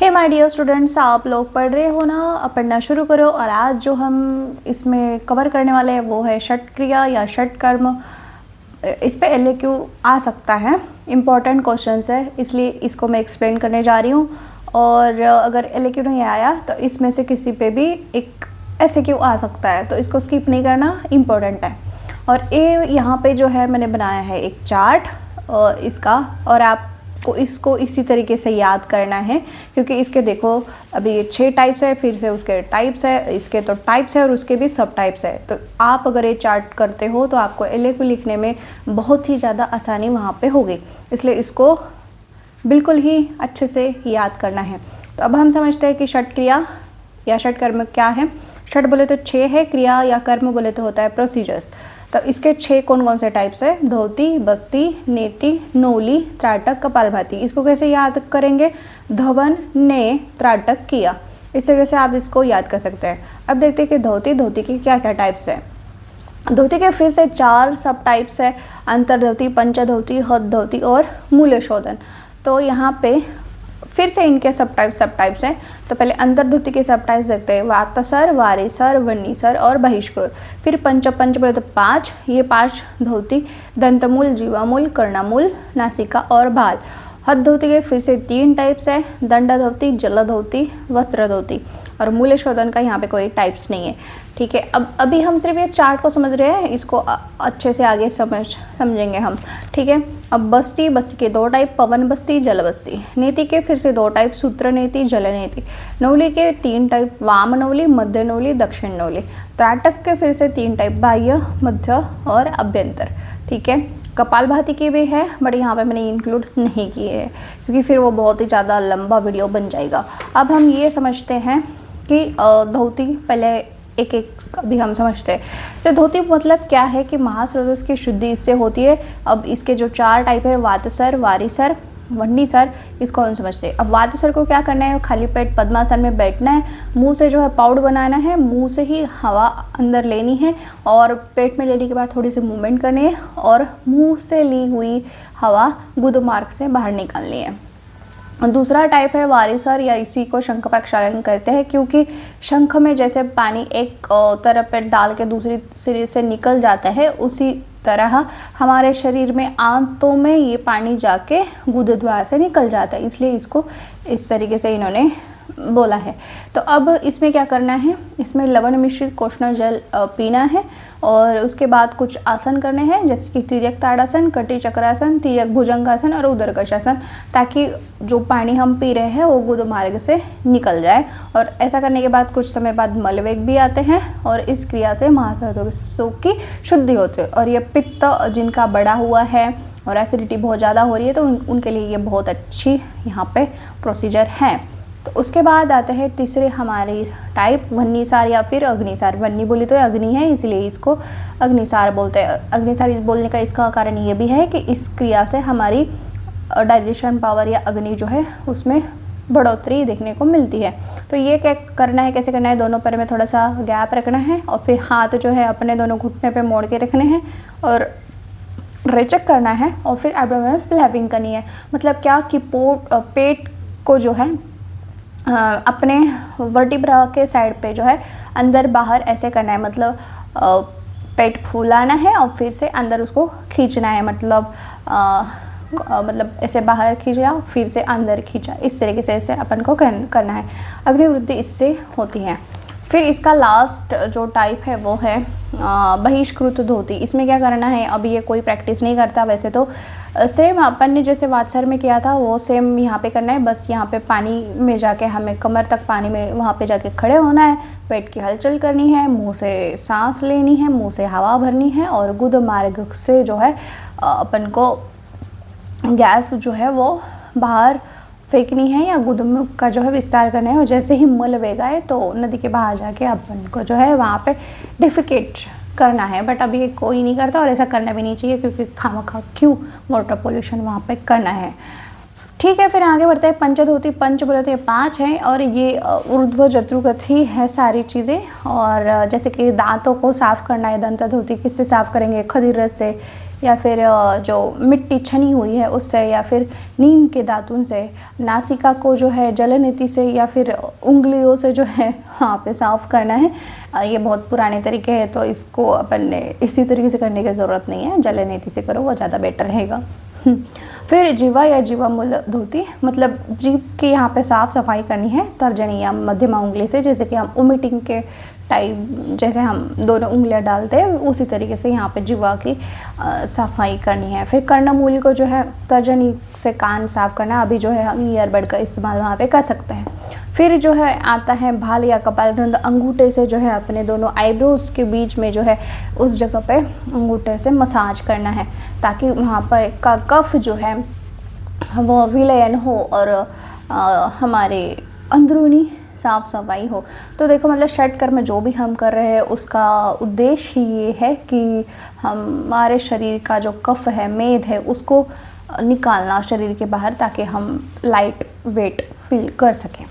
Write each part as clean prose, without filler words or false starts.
Hey my dear students, आप लोग पढ़ रहे हो ना, पढ़ना शुरू करो। और आज जो हम इसमें कवर करने वाले हैं वो है षट क्रिया या षट कर्म। इस पे LAQ आ सकता है, इम्पॉर्टेंट क्वेश्चंस है, इसलिए इसको मैं एक्सप्लेन करने जा रही हूँ। और अगर LAQ नहीं आया तो इसमें से किसी पे भी एक SAQ आ सकता है, तो इसको स्किप नहीं करना, इम्पोर्टेंट है। और ये यहाँ पे जो है मैंने बनाया है एक चार्ट इसका, और आपको इसको इसी तरीके से याद करना है, क्योंकि इसके देखो अभी ये 6 टाइप्स है, फिर से उसके टाइप्स है, इसके तो टाइप्स है और उसके भी सब टाइप्स है। तो आप अगर ये चार्ट करते हो तो आपको LAQ लिखने में बहुत ही ज़्यादा आसानी वहाँ पे होगी, इसलिए इसको बिल्कुल ही अच्छे से याद करना है। तो अब हम समझते हैं कि षट क्रिया या षट कर्म क्या है। षट बोले तो 6 है, क्रिया या कर्म बोले तो होता है प्रोसीजर्स। तो इसके 6 कौन कौन से टाइप्स है? धोती, बस्ती, नेति, नौली, त्राटक, कपालभाति। इसको कैसे याद करेंगे? धवन, ने, त्राटक, किया। इस तरह से आप इसको याद कर सकते हैं। अब देखते हैं कि धोती की क्या क्या टाइप्स है। धोती के फिर से 4 सब टाइप्स है, अंतर्धोती, पंचधोती, हथधोती और मूलशोधन। तो यहाँ पे फिर से इनके सब टाइप्स हैं। तो पहले अंतर्धोती के सब टाइप्स देखते हैं, वातसर, वारीसर, वन्नीसर और बहिष्कृत। फिर पंच बोले तो 5, ये 5 धोती, दंतमूल, जीवामूल, कर्णमूल, नासिका और भाल। हथधोती के फिर से 3 टाइप्स है, दंडधोती, जलधोती, वस्त्रधोती। और मूलशोधन का यहाँ पे कोई टाइप्स नहीं है। ठीक है, अब अभी हम सिर्फ ये चार्ट को समझ रहे हैं, इसको अच्छे से आगे समझेंगे हम। ठीक है, अब बस्ती के 2 टाइप, पवन बस्ती, जल बस्ती। नीति के फिर से 2 टाइप, सूत्र नीति, जल नीति। नौली के 3 टाइप, वाम नौली, मध्य नौली, दक्षिण नौली। त्राटक के फिर से 3 टाइप, बाह्य, मध्य और अभ्यंतर। ठीक है, कपालभाति की भी है, बट यहाँ पे मैंने इंक्लूड नहीं किए है क्योंकि फिर वो बहुत ही ज़्यादा लंबा वीडियो बन जाएगा। अब हम ये समझते हैं कि धोती पहले एक अभी हम समझते हैं। तो धोती मतलब क्या है कि महास्रोत की शुद्धि इससे होती है। अब इसके जो 4 टाइप है, वातसर, वारीसर, वन्नीसर, इसको हम समझते हैं। अब वातसर को क्या करना है? खाली पेट पद्मासन में बैठना है, मुंह से जो है पाउड बनाना है, मुंह से ही हवा अंदर लेनी है और पेट में लेने के बाद थोड़ी सी मूवमेंट करनी है और मुंह से ली हुई हवा गुदमार्ग से बाहर निकालनी है। दूसरा टाइप है वारीसर, या इसी को शंख प्रक्षालन कहते हैं, क्योंकि शंख में जैसे पानी एक तरफ पे डाल के दूसरी सिरे से निकल जाता है, उसी तरह हमारे शरीर में आंतों में ये पानी जाके गुदद्वार से निकल जाता है, इसलिए इसको इस तरीके से इन्होंने बोला है। तो अब इसमें क्या करना है? इसमें लवण मिश्रित कोष्ण जल पीना है और उसके बाद कुछ आसन करने हैं, जैसे कि तिर्यक ताड़ासन, कटी चक्रासन, तिर्यक भुजंगासन और उदरकशासन, ताकि जो पानी हम पी रहे हैं वो गुदमार्ग से निकल जाए। और ऐसा करने के बाद कुछ समय बाद मलवेग भी आते हैं और इस क्रिया से महासंतोषों की शुद्धि होती है। और ये पित्त जिनका बढ़ा हुआ है और एसिडिटी बहुत ज़्यादा हो रही है तो उनके लिए ये बहुत अच्छी यहाँ पे प्रोसीजर है। तो उसके बाद आते हैं तीसरे हमारी टाइप, वन्नीसार या फिर अग्निसार। वन्नी बोली तो अग्नि है, इसलिए इसको अग्निसार बोलते हैं। अग्निसार बोलने का इसका कारण ये भी है कि इस क्रिया से हमारी डाइजेशन पावर या अग्नि जो है उसमें बढ़ोतरी देखने को मिलती है। तो ये क्या करना है, कैसे करना है? दोनों पैर में थोड़ा सा गैप रखना है और फिर हाथ जो है अपने दोनों घुटने पे मोड़ के रखने हैं और रेचक करना है और फिर एब्डोमिनल फ्लैपिंग करनी है। मतलब क्या कि पेट को जो है अपने वर्टिब्रा के साइड पे जो है अंदर बाहर ऐसे करना है, मतलब पेट फूलाना है और फिर से अंदर उसको खींचना है, मतलब ऐसे बाहर खींचा फिर से अंदर खींचा, इस तरीके से ऐसे अपन को करना है। अग्निवृद्धि इससे होती है। फिर इसका लास्ट जो टाइप है वो है बहिष्कृत धोती। इसमें क्या करना है? अभी ये कोई प्रैक्टिस नहीं करता वैसे तो, सेम अपन ने जैसे वात्सर में किया था वो सेम यहाँ पे करना है। बस यहाँ पे पानी में जाके हमें कमर तक पानी में वहाँ पे जाके खड़े होना है, पेट की हलचल करनी है, मुंह से सांस लेनी है, मुंह से हवा भरनी है और गुद मार्ग से जो है अपन को गैस जो है वो बाहर फेंकनी है या गुदम का जो है विस्तार करना है। और जैसे ही मल वेग आए तो नदी के बाहर जाके अपन को जो है वहाँ पे डिफिकेट करना है। बट अभी कोई नहीं करता और ऐसा करना भी नहीं चाहिए, क्योंकि खामखा क्यों वाटर पोल्यूशन वहाँ पे करना है। ठीक है, फिर आगे बढ़ते हैं। पंचधोती, पंच बोले तो ये 5 हैं और ये ऊर्ध्व जत्रुगत ही है सारी चीज़ें। और जैसे कि दांतों को साफ़ करना है, दंत धोती किससे साफ़ करेंगे? खदीर रस से, या फिर जो मिट्टी छनी हुई है उससे, या फिर नीम के दातुन से नासिका को जो है जलनेति से या फिर उंगलियों से जो है वहाँ पे साफ़ करना है। ये बहुत पुराने तरीके हैं, तो इसको अपन ने इसी तरीके से करने की ज़रूरत नहीं है, जलनेति से करो वो ज़्यादा बेटर रहेगा। फिर जीवा या जीवामूल धोती, मतलब जीभ की यहाँ पे साफ़ सफाई करनी है तर्जनी या मध्यमा उंगली से, जैसे कि हम वोमिटिंग के टाइप जैसे हम दोनों उंगलियां डालते हैं उसी तरीके से यहाँ पे जीवा की सफाई करनी है। फिर कर्णमूल को जो है तर्जनी से कान साफ करना, अभी जो है हम ईयरबड का इस्तेमाल वहाँ पे कर सकते हैं। फिर जो है आता है भाल या कपालगंध, अंगूठे से जो है अपने दोनों आईब्रोज के बीच में जो है उस जगह पे अंगूठे से मसाज करना है, ताकि वहाँ पर का कफ जो है वो विलयन हो और हमारे अंदरूनी साफ सफाई हो। तो देखो मतलब षटकर्म जो भी हम कर रहे हैं उसका उद्देश्य ही ये है कि हमारे शरीर का जो कफ है, मेद है, उसको निकालना शरीर के बाहर, ताकि हम लाइट वेट फील कर सकें।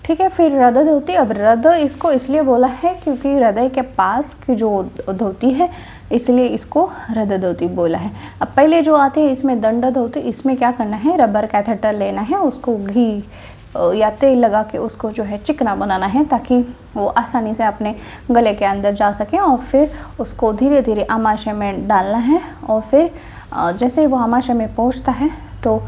ठीक है। फिर हृदय धोती, अब हृदय इसको इसलिए बोला है क्योंकि हृदय के पास की जो धोती है इसलिए इसको हृदय धोती बोला है। अब पहले जो आते हैं इसमें दंड धोती, इसमें क्या करना है, रबर कैथेटर लेना है, उसको घी या तेल लगा के उसको जो है चिकना बनाना है, ताकि वो आसानी से अपने गले के अंदर जा सके, और फिर उसको धीरे धीरे आमाशय में डालना है। और फिर जैसे ही वो आमाशय में पहुंचता है तो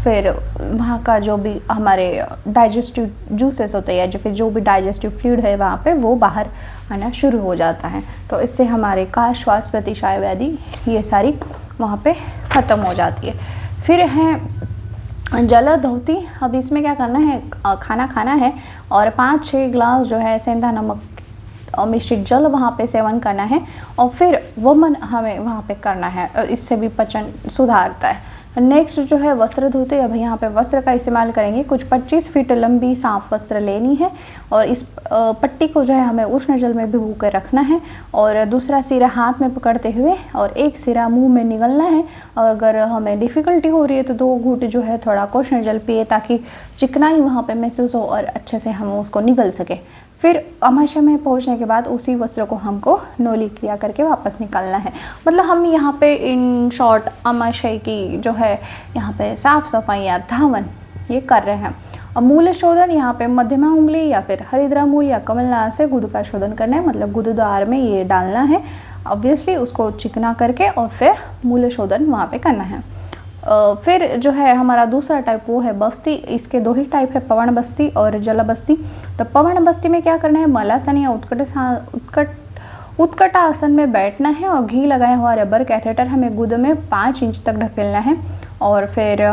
फिर वहाँ का जो भी हमारे डाइजेस्टिव जूसेस होते हैं या फिर जो भी डाइजेस्टिव फ्लूइड है वहाँ पे वो बाहर आना शुरू हो जाता है। तो इससे हमारे काश, श्वास, प्रतिशाय व्याधि ये सारी वहाँ पे ख़त्म हो जाती है। फिर है जल धोती, अब इसमें क्या करना है, खाना खाना है और 5-6 ग्लास जो है सेंधा नमक मिश्रित जल वहाँ पे सेवन करना है, और फिर वमन हमें वहाँ पे करना है, और इससे भी पचन सुधारता है। नेक्स्ट जो है वस्त्र धोते, अब यहाँ पे वस्त्र का इस्तेमाल करेंगे। कुछ 25 फीट लंबी साफ वस्त्र लेनी है, और इस पट्टी को जो है हमें उष्ण जल में भिगो कर रखना है, और दूसरा सिरा हाथ में पकड़ते हुए और एक सिरा मुंह में निगलना है। और अगर हमें डिफ़िकल्टी हो रही है तो 2 घूंट जो है थोड़ा उष्ण जल पिए, ताकि चिकनाई वहाँ पे महसूस हो और अच्छे से हम उसको निगल सके। फिर आमाशय में पहुंचने के बाद उसी वस्त्र को हमको नोली क्रिया करके वापस निकालना है। मतलब हम यहाँ पे इन शॉर्ट आमाशय की जो है यहाँ पे साफ सफाई या धावन ये कर रहे हैं। और मूल शोधन, यहाँ पे मध्यमा उंगली या फिर हरिद्रा मूल या कमलनाथ से गुद का शोधन करना है, मतलब गुदद्वार में ये डालना है ऑब्वियसली, उसको चिकना करके और फिर मूल शोधन वहाँ पे करना है। फिर जो है हमारा दूसरा टाइप वो है बस्ती। इसके 2 ही टाइप है, पवन बस्ती और जल बस्ती। तो पवन बस्ती में क्या करना है, मलासन या उत्कट आसन में बैठना है, और घी लगाया हुआ रबर कैथेटर हमें गुद में 5 इंच तक ढकेलना है, और फिर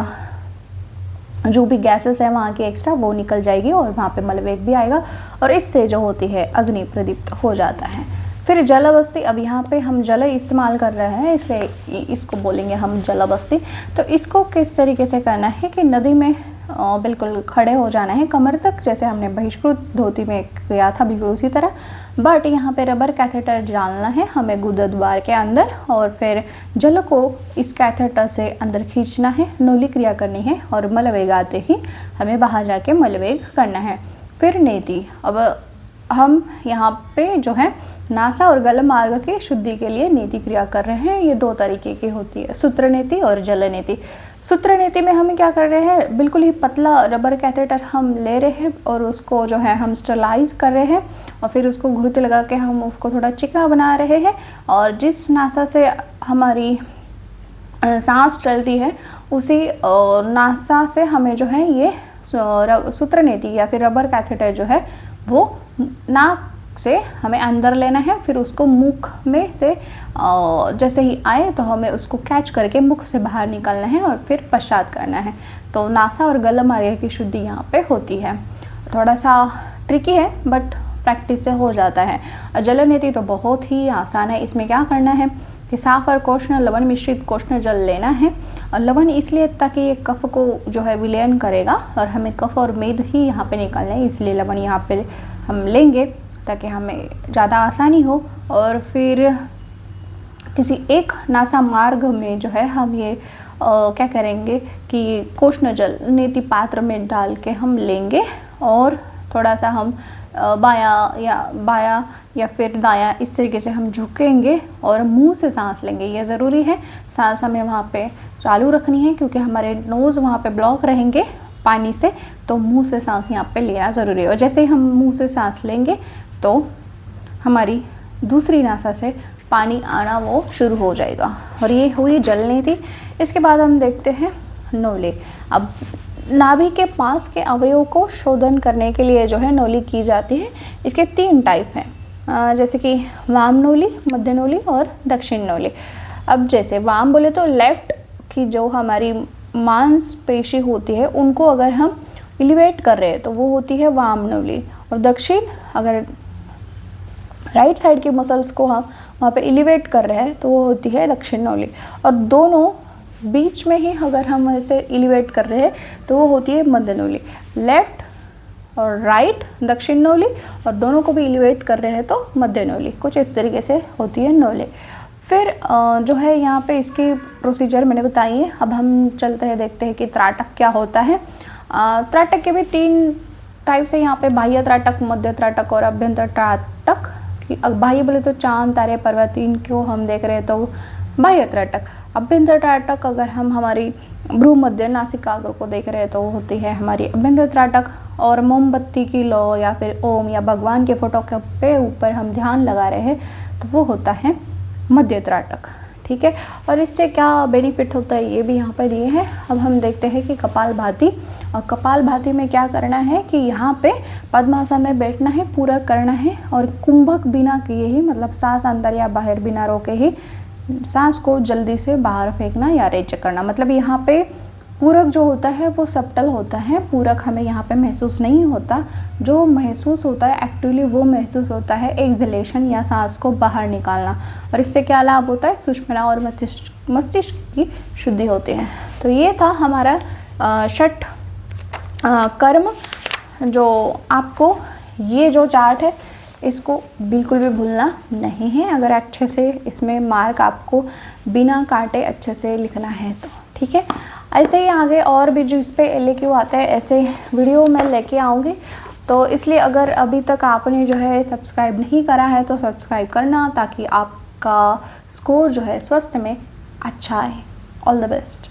जो भी गैसेस है वहाँ की एक्स्ट्रा वो निकल जाएगी और वहाँ पे मलवेग भी आएगा, और इससे जो होती है अग्नि प्रदीप्त हो जाता है। फिर जलबस्ती, अब यहाँ पे हम जल इस्तेमाल कर रहे हैं इसलिए इसको बोलेंगे हम जलबस्ती। तो इसको किस तरीके से करना है कि नदी में बिल्कुल खड़े हो जाना है कमर तक, जैसे हमने बहिष्कृत धोती में किया था बिल्कुल उसी तरह, बट यहाँ पे रबर कैथेटर डालना है हमें गुदद्वार के अंदर, और फिर जल को इस कैथेटर से अंदर खींचना है, नोली क्रिया करनी है, और मलवेग आते ही हमें बाहर जाके मलवेग करना है। फिर नेति, अब हम यहाँ पे जो है नासा और गल मार्ग की शुद्धि के लिए नेति क्रिया कर रहे हैं। ये 2 तरीके की होती है, सूत्र नेति और जल नेति। सूत्र नेति में हम क्या कर रहे हैं, बिल्कुल ही पतला रबर कैथेटर हम ले रहे हैं और उसको जो है हम स्टरलाइज कर रहे हैं, और फिर उसको घुर्ती लगा के हम उसको थोड़ा चिकना बना रहे हैं, और जिस नासा से हमारी सांस चल रही है उसी नासा से हमें जो है ये सूत्र नेति या फिर रबर कैथेटर जो है वो नाक से हमें अंदर लेना है, फिर उसको मुख में से जैसे ही आए तो हमें उसको कैच करके मुख से बाहर निकालना है और फिर पश्चात करना है। तो नासा और गल मार्ग की शुद्धि यहाँ पे होती है। थोड़ा सा ट्रिकी है बट प्रैक्टिस से हो जाता है। जल नेति तो बहुत ही आसान है। इसमें क्या करना है कि साफ और कोष्ण लवण मिश्रित कोष्ण जल लेना है, और लवण इसलिए ताकि ये कफ को जो है विलयन करेगा, और हमें कफ और मेद ही यहाँ पे निकालना है, इसलिए लवण यहाँ पे हम लेंगे ताकि हमें ज़्यादा आसानी हो। और फिर किसी एक नासा मार्ग में जो है हम ये क्या करेंगे कि कोष्ण जल नेति पात्र में डाल के हम लेंगे, और थोड़ा सा हम बाया या फिर दायां, इस तरीके से हम झुकेंगे और मुंह से सांस लेंगे। ये ज़रूरी है, सांस हमें वहाँ पे चालू रखनी है क्योंकि हमारे नोज़ वहाँ पे ब्लॉक रहेंगे पानी से, तो मुंह से सांस यहाँ पे लेना ज़रूरी है। और जैसे ही हम मुंह से सांस लेंगे तो हमारी दूसरी नासा से पानी आना वो शुरू हो जाएगा। और ये हुई जलनीति। इसके बाद हम देखते हैं नोले। अब नाभि के पास के अवयवों को शोधन करने के लिए जो है नोली की जाती है। इसके 3 टाइप हैं, जैसे कि वाम नोली, मध्य नोली और दक्षिण नोली। अब जैसे वाम बोले तो लेफ्ट की जो हमारी मांसपेशी होती है उनको अगर हम एलिवेट कर रहे हैं तो वो होती है वाम नोली, और दक्षिण अगर राइट साइड की मसल्स को हम वहाँ पे एलिवेट कर रहे हैं तो वो होती है दक्षिण नोली। और दोनों बीच में ही अगर हम ऐसे एलिवेट कर रहे हैं तो वो होती है मध्य नोली। लेफ्ट और राइट दक्षिण नोली, और दोनों को भी एलिवेट कर रहे हैं तो मध्य नोली। कुछ इस तरीके से होती है नोले। फिर जो है यहाँ पे इसकी प्रोसीजर मैंने बताई है। अब हम चलते हैं, देखते हैं कि त्राटक क्या होता है। त्राटक के भी 3 टाइप से यहाँ पे, बाह्य त्राटक, मध्य त्राटक और अभ्यंतर त्राटक। बाह्य बोले तो चांद, तारे, पर्वत, इनको हम देख रहे हैं तो बाह्य त्राटक। अभ्यंतर त्राटक अगर हम हमारी भ्रू मध्य नासिकाग्र को देख रहे हैं तो वो होती है हमारी अभ्यंतर त्राटक। और मोमबत्ती की लौ या फिर ओम या भगवान के फोटो के ऊपर हम ध्यान लगा रहे हैं तो वो होता है मध्य त्राटक। ठीक है, और इससे क्या बेनिफिट होता है ये भी यहाँ पर दिए हैं। अब हम देखते हैं कि कपालभाति। और कपालभाति में क्या करना है कि यहाँ पे पद्मासन में बैठना है, पूरा करना है, और कुंभक बिना किए ही, मतलब सांस अंदर या बाहर बिना रोके ही सांस को जल्दी से बाहर फेंकना या रेचक करना। मतलब यहाँ पे पूरक जो होता है वो सबटल होता है, पूरक हमें यहाँ पे महसूस नहीं होता। जो महसूस होता है एक्टिवली वो महसूस होता है एक्सलेशन या सांस को बाहर निकालना। और इससे क्या लाभ होता है, सुषुम्ना और मस्तिष्क की शुद्धि होती है। तो ये था हमारा षट कर्म। जो आपको ये जो चार्ट है इसको बिल्कुल भी भूलना नहीं है, अगर अच्छे से इसमें मार्क आपको बिना काटे अच्छे से लिखना है तो। ठीक है, ऐसे ही आगे और भी जो इस पे LAQ आता है ऐसे वीडियो मैं लेके आऊँगी। तो इसलिए अगर अभी तक आपने जो है सब्सक्राइब नहीं करा है तो सब्सक्राइब करना, ताकि आपका स्कोर जो है स्वास्थ्य में अच्छा आए। All the best.